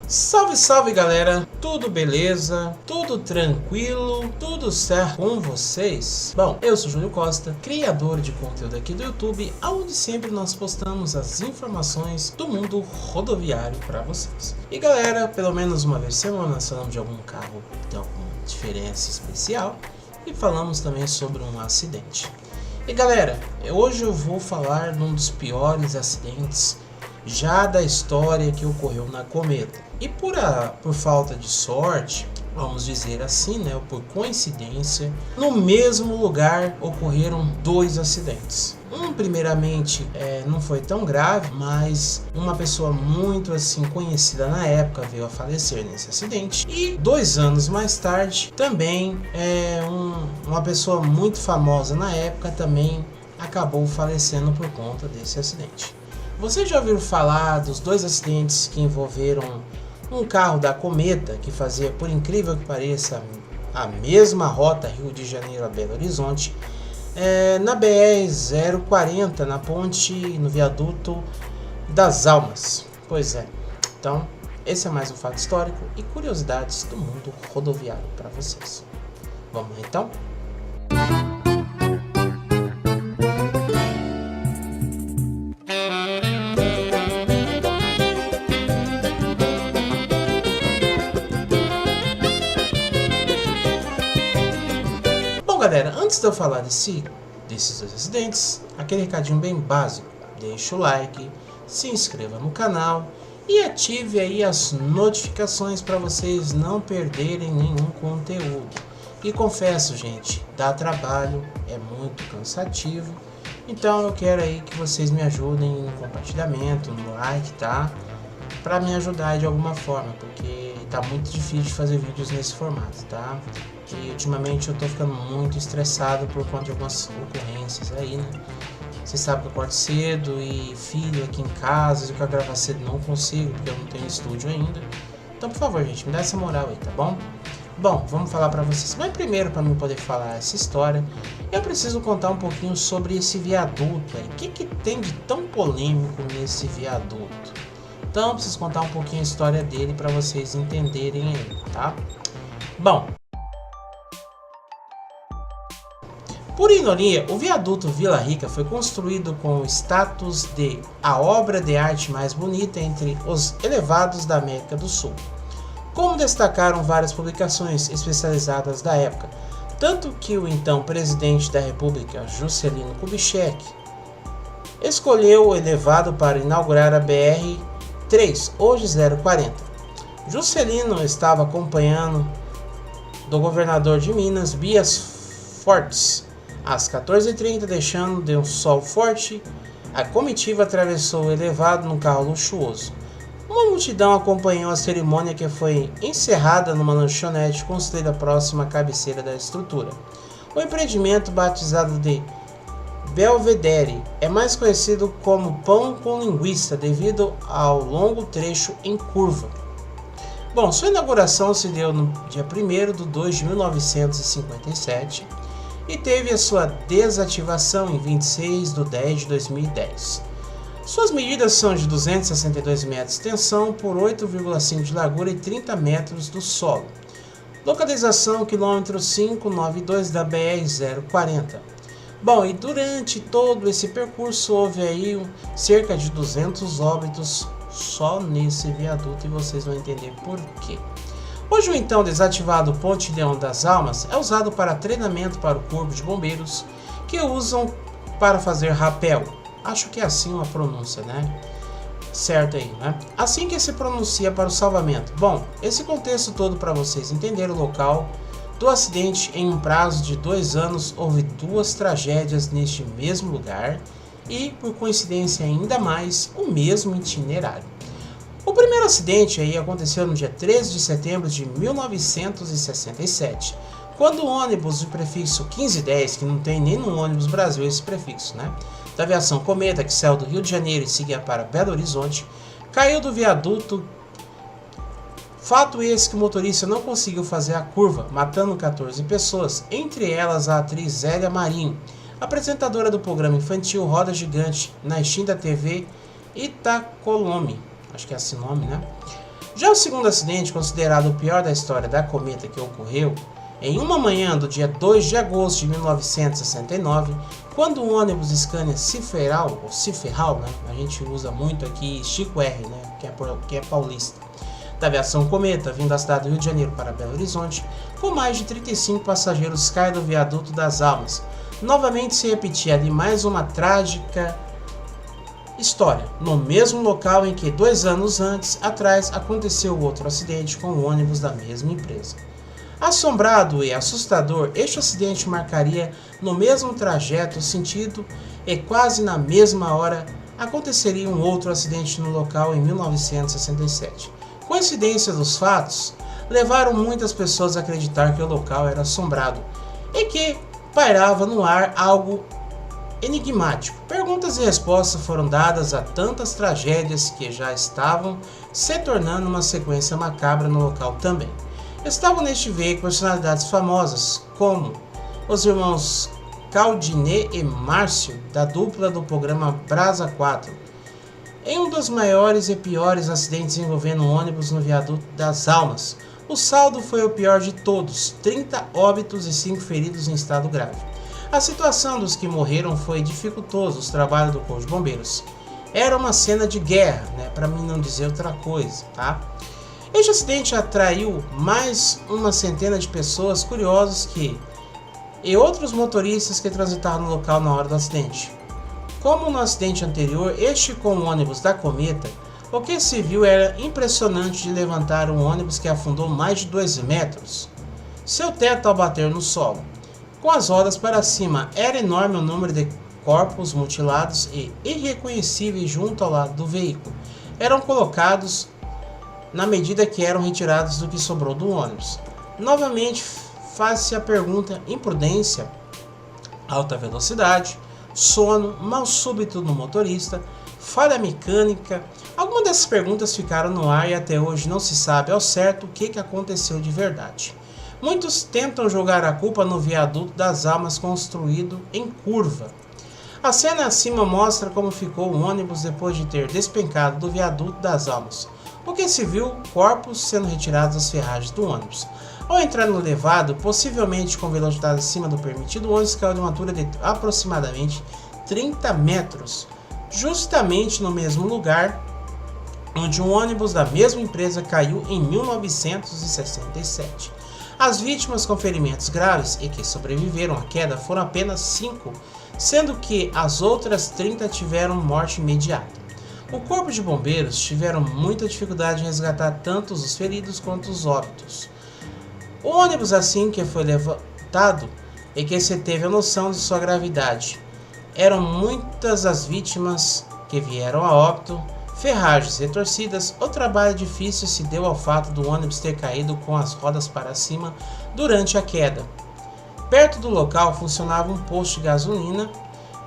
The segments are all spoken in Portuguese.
Salve, salve galera, tudo beleza? Tudo tranquilo? Tudo certo com vocês? Bom, eu sou Júlio Costa, criador de conteúdo aqui do YouTube, onde sempre nós postamos as informações do mundo rodoviário para vocês. E galera, pelo menos uma vez por semana nós falamos de algum carro que tem alguma diferença especial e falamos também sobre um acidente. E galera, hoje eu vou falar de um dos piores acidentes já da história que ocorreu na Cometa. E por falta de sorte, vamos dizer assim, né, por coincidência, no mesmo lugar ocorreram dois acidentes. Um primeiramente não foi tão grave, mas uma pessoa muito assim conhecida na época veio a falecer nesse acidente. E 2 anos mais tarde, também uma pessoa muito famosa na época também acabou falecendo por conta desse acidente. Vocês já ouviram falar dos dois acidentes que envolveram um carro da Cometa que fazia, por incrível que pareça, a mesma rota Rio de Janeiro a Belo Horizonte, na BR-040, na ponte, no viaduto das Almas? Pois é, então esse é mais um fato histórico e curiosidades do mundo rodoviário para vocês. Vamos lá então? Galera, antes de eu falar desses dois acidentes, aquele recadinho bem básico: deixa o like, se inscreva no canal e ative aí as notificações para vocês não perderem nenhum conteúdo. E confesso, gente, dá trabalho, é muito cansativo, então eu quero aí que vocês me ajudem no compartilhamento, no like, tá? Para me ajudar de alguma forma, porque tá muito difícil de fazer vídeos nesse formato, tá? E ultimamente eu tô ficando muito estressado por conta de algumas ocorrências aí, né? Você sabe que eu acordo cedo e filho aqui em casa, e que eu gravar cedo não consigo, porque eu não tenho estúdio ainda. Então, por favor, gente, me dá essa moral aí, tá bom? Bom, vamos falar pra vocês. Mas primeiro, pra mim poder falar essa história, eu preciso contar um pouquinho sobre esse viaduto aí. O que tem de tão polêmico nesse viaduto? Então, eu preciso contar um pouquinho a história dele pra vocês entenderem aí, tá? Bom, por ironia, o viaduto Vila Rica foi construído com o status de a obra de arte mais bonita entre os elevados da América do Sul, como destacaram várias publicações especializadas da época, tanto que o então presidente da República, Juscelino Kubitschek, escolheu o elevado para inaugurar a BR-3, hoje 040. Juscelino estava acompanhando do governador de Minas, Bias Fortes. Às 14h30, deixando de um sol forte, a comitiva atravessou o elevado num carro luxuoso. Uma multidão acompanhou a cerimônia, que foi encerrada numa lanchonete construída próxima à cabeceira da estrutura. O empreendimento, batizado de Belvedere, é mais conhecido como pão com linguiça devido ao longo trecho em curva. Bom, sua inauguração se deu no dia 1º de 2 de 1957 e teve a sua desativação em 26 de 10 de 2010. Suas medidas são de 262 metros de extensão por 8,5 de largura e 30 metros do solo. Localização quilômetro 592 da BR-040. Bom, e durante todo esse percurso houve aí cerca de 200 óbitos só nesse viaduto, e vocês vão entender por quê. Hoje o então desativado Ponte Leão das Almas é usado para treinamento para o corpo de bombeiros, que usam para fazer rapel. Acho que é assim uma pronúncia, né? Certo aí, né? Assim que se pronuncia para o salvamento. Bom, esse contexto todo para vocês entenderem o local do acidente. Em um prazo de 2 anos houve 2 tragédias neste mesmo lugar e, por coincidência ainda mais, o mesmo itinerário. O primeiro acidente aí aconteceu no dia 13 de setembro de 1967, quando o ônibus do prefixo 1510, que não tem nem no ônibus Brasil esse prefixo, né, da aviação Cometa, que saiu do Rio de Janeiro e seguia para Belo Horizonte, caiu do viaduto. Fato esse que o motorista não conseguiu fazer a curva, matando 14 pessoas, entre elas a atriz Zélia Marinho, apresentadora do programa infantil Roda Gigante, na extinta TV Itacolome. Acho que é assim o nome, né? Já o segundo acidente, considerado o pior da história da cometa que ocorreu, em uma manhã do dia 2 de agosto de 1969, quando o ônibus Scania Ciferral, ou Ciferral, né? A gente usa muito aqui Chico R, né? que é paulista, da aviação Cometa, vindo da cidade do Rio de Janeiro para Belo Horizonte, com mais de 35 passageiros, cai do viaduto das Almas. Novamente se repetia ali mais uma trágica história, no mesmo local em que 2 anos atrás aconteceu outro acidente com o ônibus da mesma empresa. Assombrado e assustador, este acidente marcaria no mesmo trajeto, sentido, e quase na mesma hora aconteceria um outro acidente no local em 1967. Coincidência dos fatos levaram muitas pessoas a acreditar que o local era assombrado e que pairava no ar algo enigmático. Perguntas e respostas foram dadas a tantas tragédias que já estavam se tornando uma sequência macabra no local também. Estavam neste veículo personalidades famosas, como os irmãos Claudinei e Márcio, da dupla do programa Brasa 4, em um dos maiores e piores acidentes envolvendo um ônibus no viaduto das Almas. O saldo foi o pior de todos, 30 óbitos e 5 feridos em estado grave. A situação dos que morreram foi dificultosa, os trabalhos do Corpo de Bombeiros. Era uma cena de guerra, para mim não dizer outra coisa, tá? Este acidente atraiu mais uma centena de pessoas curiosas e outros motoristas que transitaram no local na hora do acidente. Como no acidente anterior, este com o ônibus da Cometa, o que se viu era impressionante de levantar um ônibus que afundou mais de 2 metros. Seu teto ao bater no solo, com as rodas para cima, era enorme o número de corpos mutilados e irreconhecíveis junto ao lado do veículo. Eram colocados na medida que eram retirados do que sobrou do ônibus. Novamente faz-se a pergunta: imprudência, alta velocidade, sono, mal súbito no motorista, falha mecânica? Algumas dessas perguntas ficaram no ar e até hoje não se sabe ao certo o que aconteceu de verdade. Muitos tentam jogar a culpa no viaduto das Almas construído em curva. A cena acima mostra como ficou o ônibus depois de ter despencado do viaduto das Almas, o que se viu corpos sendo retirados das ferragens do ônibus. Ao entrar no elevado, possivelmente com velocidade acima do permitido, o ônibus caiu de uma altura de aproximadamente 30 metros, justamente no mesmo lugar onde um ônibus da mesma empresa caiu em 1967. As vítimas com ferimentos graves e que sobreviveram à queda foram apenas 5, sendo que as outras 30 tiveram morte imediata. O Corpo de Bombeiros tiveram muita dificuldade em resgatar tanto os feridos quanto os óbitos. O ônibus assim que foi levantado e que se teve a noção de sua gravidade. Eram muitas as vítimas que vieram a óbito, ferragens retorcidas. O trabalho difícil se deu ao fato do ônibus ter caído com as rodas para cima durante a queda. Perto do local funcionava um posto de gasolina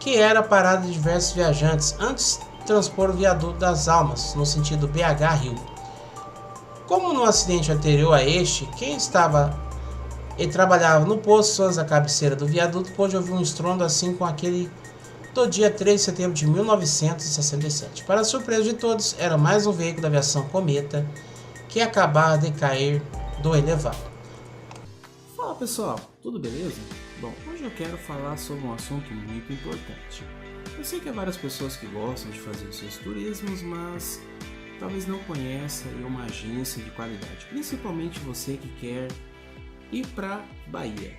que era a parada de diversos viajantes antes de transpor o viaduto das Almas no sentido BH-Rio. Como no acidente anterior a este, quem estava e trabalhava no posto à cabeceira do viaduto pôde ouvir um estrondo assim com aquele do dia 3 de setembro de 1967. Para a surpresa de todos, era mais um veículo da aviação Cometa que acabava de cair do elevado. Fala pessoal, tudo beleza? Bom, hoje eu quero falar sobre um assunto muito importante. Eu sei que há várias pessoas que gostam de fazer os seus turismos, mas talvez não conheça uma agência de qualidade, principalmente você que quer ir para Bahia,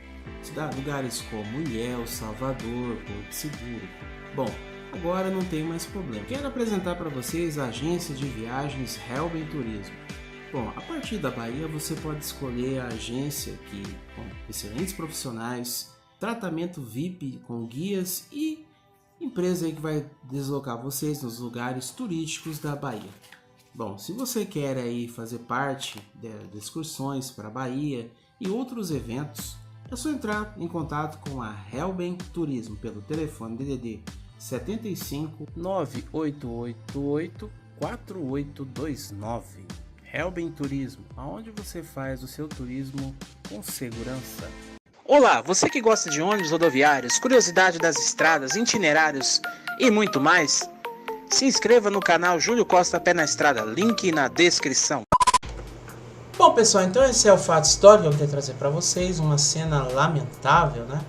lugares como Ilhéus, Salvador, Porto Seguro. Bom, agora não tem mais problema. Quero apresentar para vocês a agência de viagens Helben Turismo. Bom, a partir da Bahia você pode escolher a agência que com excelentes profissionais, tratamento VIP com guias e empresa aí que vai deslocar vocês nos lugares turísticos da Bahia. Bom, se você quer aí fazer parte de excursões para a Bahia e outros eventos, é só entrar em contato com a Helben Turismo pelo telefone DDD 75 9888 4829. Helben Turismo, aonde você faz o seu turismo com segurança. Olá, você que gosta de ônibus rodoviários, curiosidade das estradas, itinerários e muito mais, se inscreva no canal Júlio Costa Pé na Estrada, link na descrição. Bom, pessoal, então esse é o fato histórico que eu queria trazer para vocês, uma cena lamentável, né?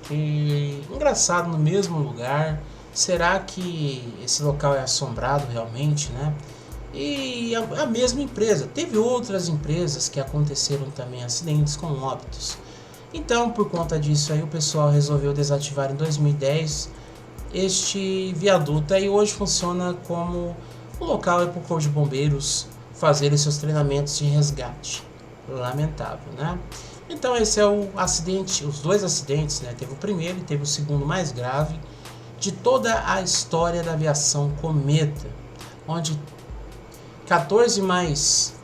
Que engraçado, no mesmo lugar. Será que esse local é assombrado realmente, né? E a mesma empresa, teve outras empresas que aconteceram também acidentes com óbitos. Então, por conta disso aí, o pessoal resolveu desativar em 2010 este viaduto e hoje funciona como um local para o Corpo de Bombeiros fazerem seus treinamentos de resgate. Lamentável, né? Então esse é o acidente, os dois acidentes, né? Teve o primeiro e teve o segundo mais grave de toda a história da aviação cometa, onde 14 mais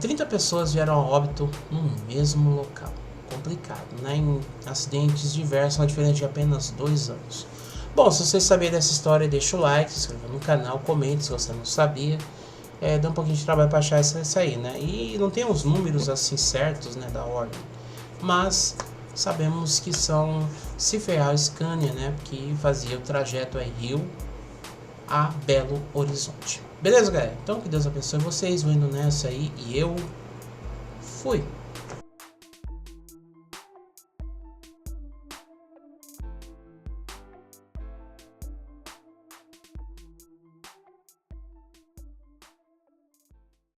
30 pessoas vieram a óbito no mesmo local. Complicado, né? Em acidentes diversos, na diferença de apenas 2 anos. Bom, se você sabia dessa história, deixa o like, se inscreva no canal, comente se você não sabia. Dá um pouquinho de trabalho para achar isso aí, né? E não tem os números assim certos, né, da ordem. Mas sabemos que são Ciferral e Scania, né? Que fazia o trajeto aí Rio a Belo Horizonte. Beleza, galera? Então que Deus abençoe vocês, vou indo nessa aí e eu fui.